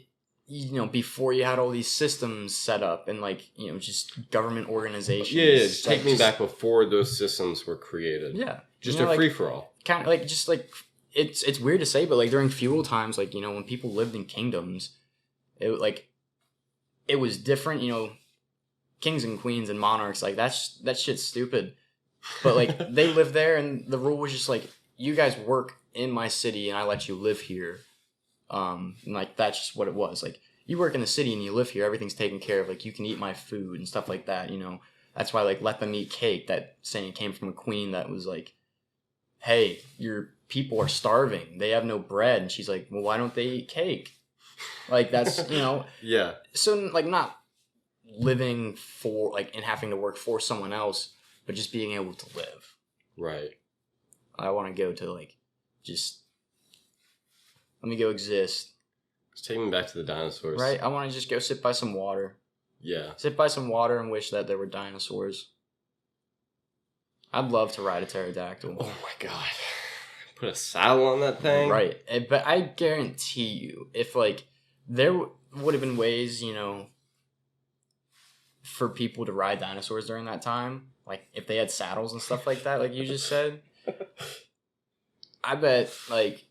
know, before you had all these systems set up and, like, you know, just government organizations. Yeah, just take me back before those systems were created. Yeah. Just a free-for-all. Kind of, like, just, like, it's weird to say, but, like, during feudal times, like, you know, when people lived in kingdoms, it was different, you know, kings and queens and monarchs, like, that shit's stupid. But, like, they lived there, and the rule was just, like, you guys work in my city, and I let you live here. And, like, that's just what it was. Like, you work in the city, and you live here, everything's taken care of. Like, you can eat my food and stuff like that, you know. That's why, like, let them eat cake. That saying came from a queen that was like, hey, your people are starving. They have no bread. And she's like, well, why don't they eat cake? Like, that's, you know. Yeah. So, like, not living for, like, and having to work for someone else, but just being able to live. Right. I want to go to, like, just, let me go exist. Just take me back to the dinosaurs. Right? I want to just go sit by some water. Yeah. Sit by some water and wish that there were dinosaurs. I'd love to ride a pterodactyl. Oh my god. Put a saddle on that thing? Right. But I guarantee you, if, like, there would have been ways, you know, for people to ride dinosaurs during that time, like, if they had saddles and stuff like that, like you just said, I bet, like,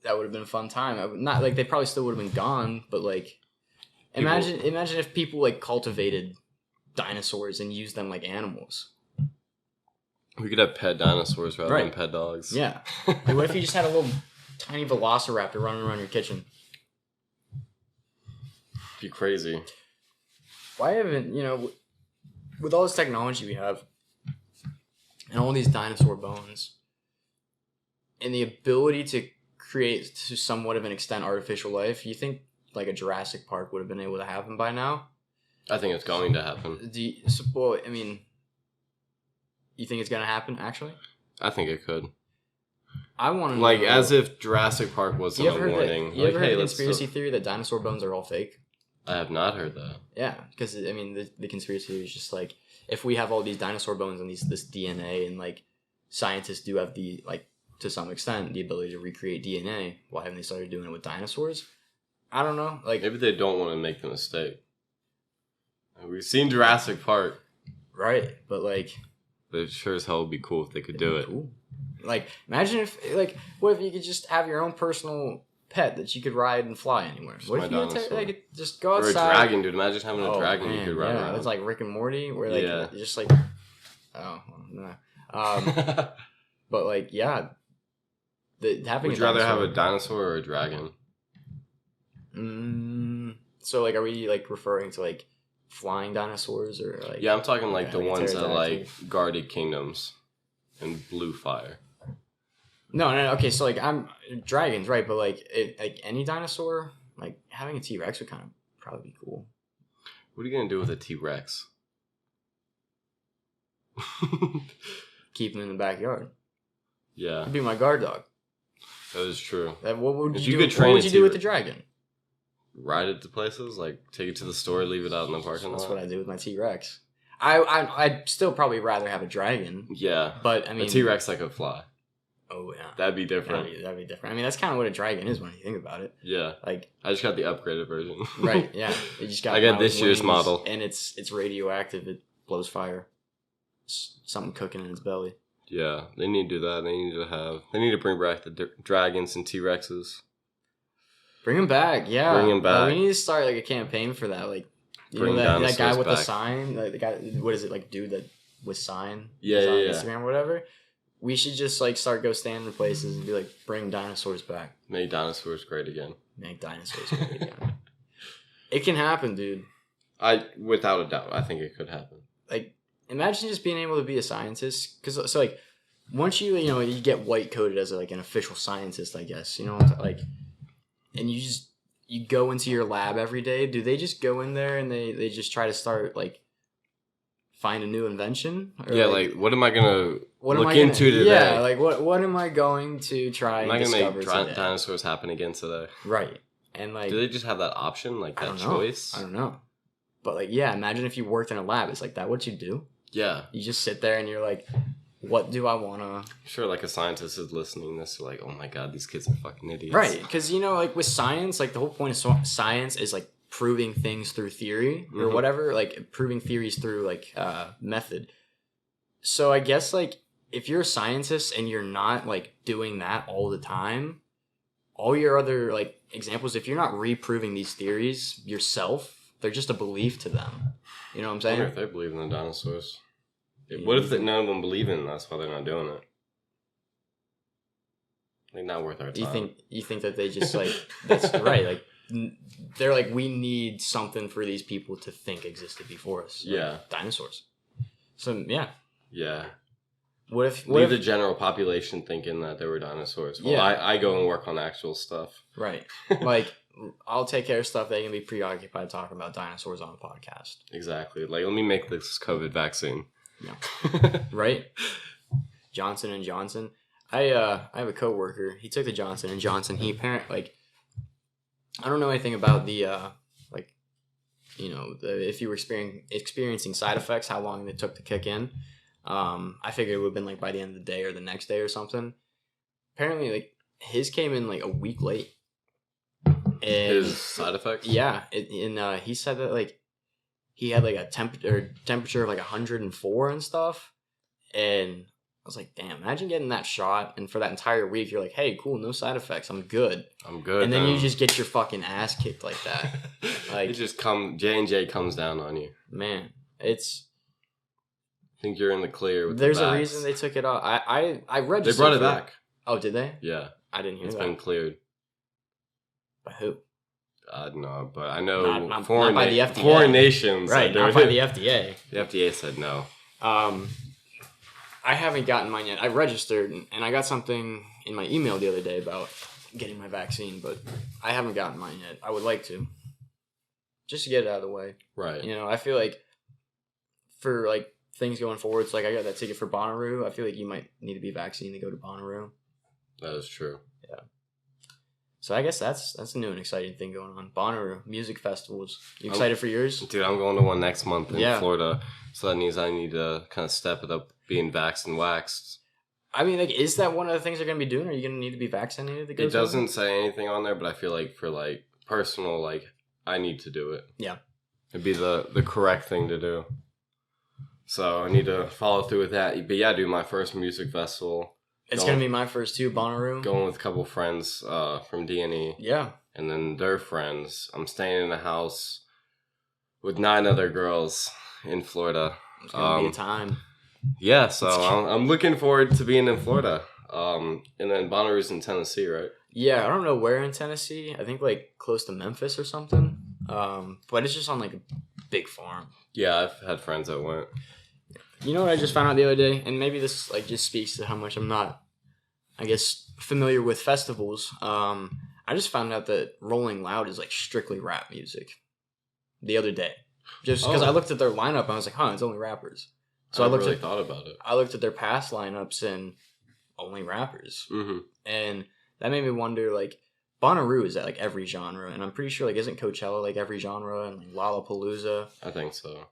that would have been a fun time. Not, like, they probably still would have been gone, but, like, imagine if people, like, cultivated dinosaurs and used them like animals. We could have pet dinosaurs rather than pet dogs. Yeah. Like, what if you just had a little tiny velociraptor running around your kitchen? Be crazy. Why haven't, you know, with all this technology we have and all these dinosaur bones and the ability to create to somewhat of an extent artificial life, you think like a Jurassic Park would have been able to happen by now? I think it's going to happen. Well, I mean, you think it's going to happen, actually? I think it could. I want to like, know, as if Jurassic Park wasn't a warning. You like, ever heard hey, the conspiracy theory that dinosaur bones are all fake? I have not heard that. Yeah, because, I mean, the conspiracy theory is just like, if we have all these dinosaur bones and this DNA, and, like, scientists do have the, like, to some extent, the ability to recreate DNA, why haven't they started doing it with dinosaurs? I don't know. Like, maybe they don't want to make the mistake. We've seen Jurassic Park. Right, but, like... It sure as hell would be cool if they could do it. Cool. Like, imagine if, like, what if you could just have your own personal pet that you could ride and fly anywhere? Just what if you could just go outside? Or a dragon, dude. Imagine having a dragon you could ride around. It's like Rick and Morty, where, like, just, like... Oh, no. But, like, yeah. Having Would you rather have a dinosaur or a dragon? So, like, are we, like, referring to, like, flying dinosaurs or like? Yeah, I'm talking like the ones that like pterodactyl? guarded kingdoms and blew fire. No. Okay, so like I'm dragons, right? But like any dinosaur, like having a T-Rex would kind of probably be cool. What are you gonna do with a T-Rex? Keep him in the backyard. Yeah, It'd be my guard dog. that is true. What would If you you do? could train What would a you do with the T-Rex. dragon? Ride it to places, like take it to the store, leave it out in the parking lot. That's what I do with my T-Rex. I'd still probably rather have a dragon. Yeah, But I mean, a T-Rex that could fly. Oh yeah, That'd be different. That'd be different. I mean, that's kind of what a dragon is when you think about it. Yeah, Like, I just got the upgraded version. right? Yeah, it just got. I got now this year's wings, model. and it's radioactive. It blows fire. Something cooking in its belly. Yeah, they need to do that. They need to bring back the dragons and T-Rexes. Bring them back, yeah. Bring 'em back. We need to start like a campaign for that. Like, you Bring know that guy dinosaurs with the back. sign, like the guy. What is it like, dude? That with sign. Yeah, is on yeah. Instagram or whatever. We should just like start go stand in places and be like, bring dinosaurs back. Make dinosaurs great again. Make dinosaurs great again. It can happen, dude. Without a doubt, I think it could happen. Like, imagine just being able to be a scientist. Because so like, once you you get white coded as like an official scientist, I guess like, and you go into your lab every day. Do they just go in there and they just try to start like find a new invention? Or, Yeah, like what am I gonna what look am I gonna, into today? Yeah, like what am I going to try Am and I gonna discover make today? dinosaurs happen again today? Right, and like, Do they just have that option, like I that don't know. choice? I don't know, but like, yeah, imagine if you worked in a lab. It's like that. What you do? Yeah, You just sit there and you're like, what do I want to? I'm sure like a scientist is listening to this, like, oh my god, these kids are fucking idiots. Right, because like with science, like the whole point of science is like proving things through theory or Mhm. whatever, like proving theories through like method. So I guess like if you're a scientist and you're not like doing that all the time, all your other like examples, if you're not reproving these theories yourself, they're just a belief to them. You know what I'm I wonder saying? if they believe in the dinosaurs. Yeah. What if none of them believe in it and that's why they're not doing it? Like, not worth our time. You think that they just like that's right, like they're like, we need something for these people to think existed before us. Like, Yeah. dinosaurs. So yeah, Yeah. what if Leave the general population thinking that there were dinosaurs. Well, Yeah. I go and work on actual stuff. right? Like, I'll take care of stuff. They can be preoccupied talking about dinosaurs on a podcast, Exactly. Like, let me make this COVID vaccine. Yeah. right? Johnson and Johnson. I have a coworker. He took the Johnson and Johnson. He apparently like, I don't know anything about the if you were experiencing side effects, how long it took to kick in. I figured it would have been like by the end of the day or the next day or something. Apparently, like his came in like a week late. And His side effects? Yeah, he said that like he had like a temperature of like 104 and stuff, and I was like, damn, imagine getting that shot, and for that entire week you're like, hey, cool, no side effects, I'm good. And then you just get your fucking ass kicked like that. Like it just J&J comes down on you. Man, it's. I think you're in the clear with There's the a reason they took it off. I registered. They brought it back. Oh, did they? Yeah. I didn't hear It's that. been cleared. By who? No, but I know not foreign by the FDA. Foreign nations. Right, not by the FDA. The FDA said no. I haven't gotten mine yet. I registered, and I got something in my email the other day about getting my vaccine, but I haven't gotten mine yet. I would like to. Just to get it out of the way. Right. You know, I feel like for, like, things going forward, it's like I got that ticket for Bonnaroo. I feel like you might need to be vaccinated to go to Bonnaroo. That is true. Yeah. So I guess that's a new and exciting thing going on. Bonnaroo, music festivals. You excited for yours? Dude, I'm going to one next month in Florida. So that means I need to kind of step it up being vaxxed and waxed. I mean, like, is that one of the things they're going to be doing? Are you going to need to be vaccinated to go? It doesn't say anything on there, but I feel like for, like, personal, like, I need to do it. Yeah. It'd be the correct thing to do. So I need to follow through with that. But yeah, dude, my first music festival. It's going to be my first too, Bonnaroo. Going with a couple friends from D&E. Yeah. And then their friends. I'm staying in a house with 9 other girls in Florida. It's going to be a time. Yeah, so I'm looking forward to being in Florida. And then Bonnaroo's in Tennessee, right? Yeah, I don't know where in Tennessee. I think like close to Memphis or something. But it's just on like a big farm. Yeah, I've had friends that went. You know what I just found out the other day? And maybe this like just speaks to how much I'm not, I guess, familiar with festivals. I just found out that Rolling Loud is like strictly rap music the other day. Just because I looked at their lineup and I was like, huh, it's only rappers. So I looked really thought about it. I looked at their past lineups and only rappers. Mm-hmm. And that made me wonder, like, Bonnaroo is at like every genre, and I'm pretty sure like isn't Coachella like every genre and like Lollapalooza? I think so.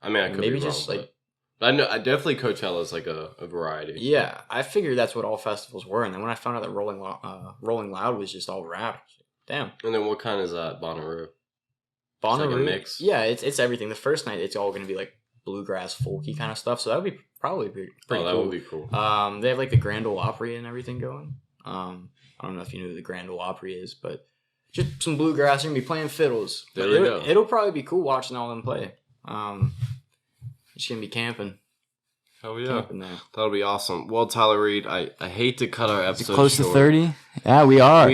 I mean, I could maybe be wrong, just like I know. I definitely Coachella is like a variety. Yeah, I figured that's what all festivals were, and then when I found out that Rolling Loud was just all rap, damn. And then what kind is that Bonnaroo? Bonnaroo, like a mix. Yeah, it's everything. The first night it's all gonna be like bluegrass, folky kind of stuff, so that would be probably pretty cool. That would be cool. They have like the Grand Ole Opry and everything going. I don't know if you know who the Grand Ole Opry is, but just some bluegrass. You're gonna be playing fiddles. There you go. It'll probably be cool watching all them play. Just gonna be camping. Hell yeah. Camping there. That'll be awesome. Well, Tyler Reed, I hate to cut our episode Close short. to 30? Yeah, we are.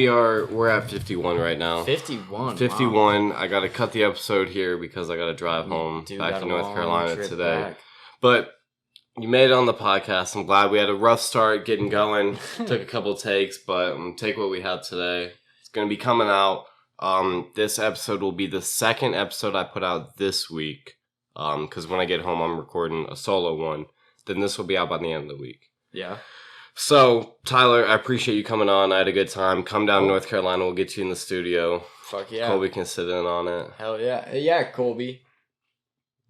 We're at 51 right now. 51. 51. Wow. I got to cut the episode here because I got to drive home back to North Carolina today. Back. But you made it on the podcast. I'm glad we had a rough start getting going. Took a couple takes, but take what we had today. It's going to be coming out. This episode will be the second episode I put out this week. Because when I get home, I'm recording a solo one. Then this will be out by the end of the week. Yeah. So, Tyler, I appreciate you coming on. I had a good time. Come down to North Carolina. We'll get you in the studio. Fuck yeah. Colby can sit in on it. Hell yeah. Yeah, Colby.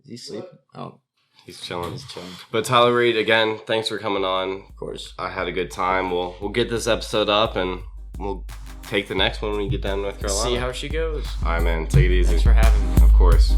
Is he sleeping? Oh. He's chilling. He's chilling. But Tyler Reed, again, thanks for coming on. Of course. I had a good time. We'll get this episode up and we'll take the next one when we get down to North Carolina. See how she goes. All right, man. Take it easy. Thanks for having me. Of course.